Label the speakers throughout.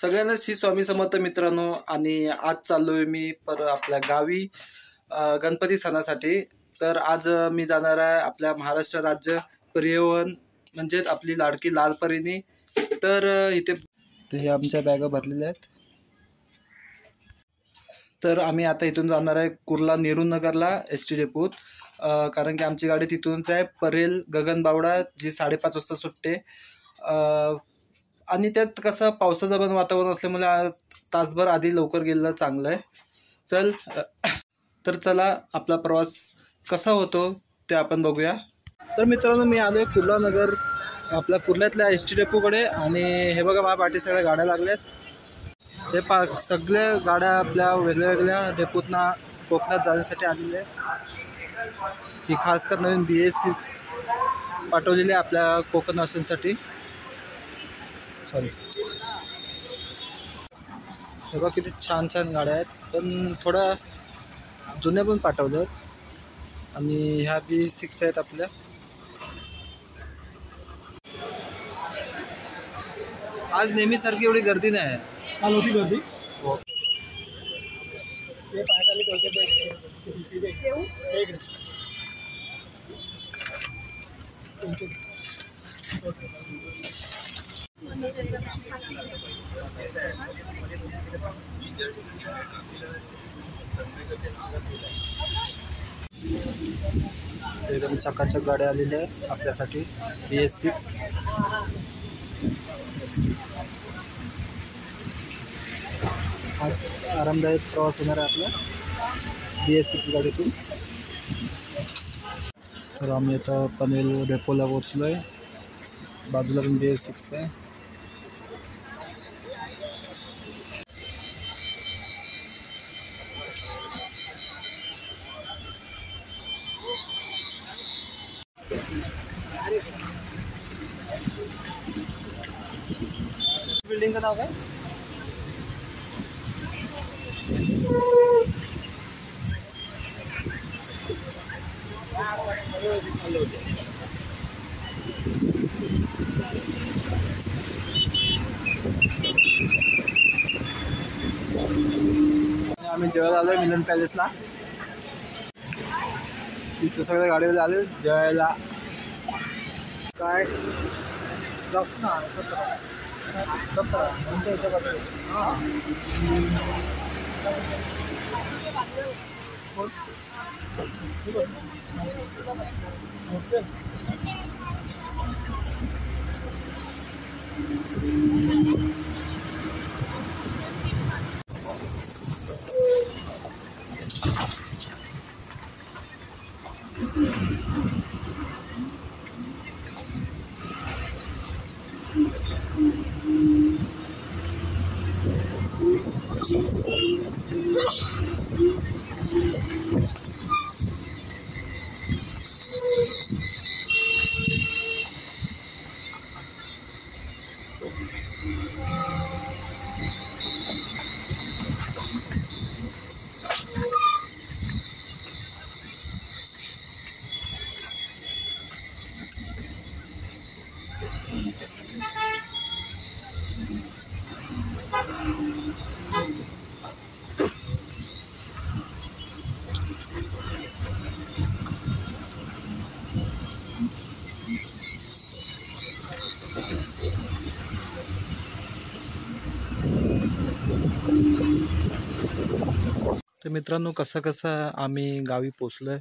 Speaker 1: सगळ्यांना श्री स्वामी समर्थ मित्रांनो। आणि आज चाललोय मी आपल्या गावी गणपती सणासाठी। तर आज मी जाणार आहे आपल्या महाराष्ट्र राज्य परिवहन म्हणजे आपली लाडकी लाल परीने। तर इथे आमच्या बॅगा भरलेल्या आहेत। तर आम्ही आता इथून जाणार आहे कुर्ला नेहरू नगरला एसटी डेपोत, कारण की आमची गाडी तिथूनच आहे परेल गगनबावडा, जी 5:30 वाजता सुटते। आणि त्यात कसं पावसाचं पण वातावरण असल्यामुळे तासभर आधी लवकर गेलेलं चांगलं आहे। तर चला आपला प्रवास कसा होतो ते आपण बघूया। तर मित्रांनो मी आलोय कुर्ला नगर आपल्या कुर्ल्यातल्या एसटी डेपोकडे। आणि हे बघा माझ्या पाठी सगळ्या गाड्या लागल्यात। हे सगळ्या गाड्या आपल्या वेगळ्या डेपोतना कोकणात जाण्यासाठी आलेल्या आहेत। ही खास कर नवीन BS6 पाठवलेली आहे आपल्या कोकण वासियांसाठी। सॉरी, हे बघा किती छान छान गाड्या आहेत, पण थोड्या जुन्या पण पाठवल्यात। आणि ह्या BS6 आहेत आपल्या। आज नेहमीसारखी एवढी गर्दी नाही आहे,
Speaker 2: काल होती गर्दी।
Speaker 1: हो। एकदम चकाचक गाड्या आलेल्या आहेत आपल्यासाठी BS6। आज आरामदायक प्रवास होणार आहे आपला BS6 गाडीतून। तर आम्ही आता पनवेल डेपोला पोहोचलो आहे। बाजूला पण BS6 आहे। बिल्डिंगचं नाव काय? आम्ही जेवायला आलोय मिलन पॅलेसला। इथं सगळ्या गाडीवर आले जेवायला। काय जास्त ना 17 तर मित्रांनो कसं आम्ही गावी पोचलोय।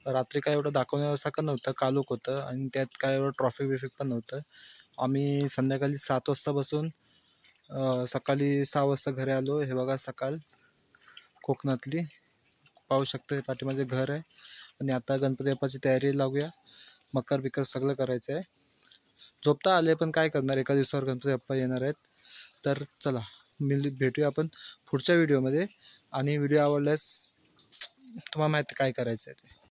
Speaker 1: रात्री काय एवढं दाखवण्यासारखं नव्हतं, कालोख होतं आणि त्यात काय एवढं ट्रॉफिक पण नव्हतं। आम्ही संध्याकाळी 7 वाजता बसून सकाळी 6 वाजता घरी आलो। हे बघा सकाळ कोकणातली पाहू शकतो, पाठीमागे घर आहे। आणि आता गणपती बाप्पाची तयारी लावूया, मकर बिकर सगळं करायचं आहे। झोपता आले पण काय करणार, एका दिवसावर गणपती बाप्पा येणार आहेत। तर चला भेटूया आपण पुढच्या व्हिडिओमध्ये। आणि व्हिडिओ आवडल्यास तुम्हाला माहिती काय करायचं आहे ते।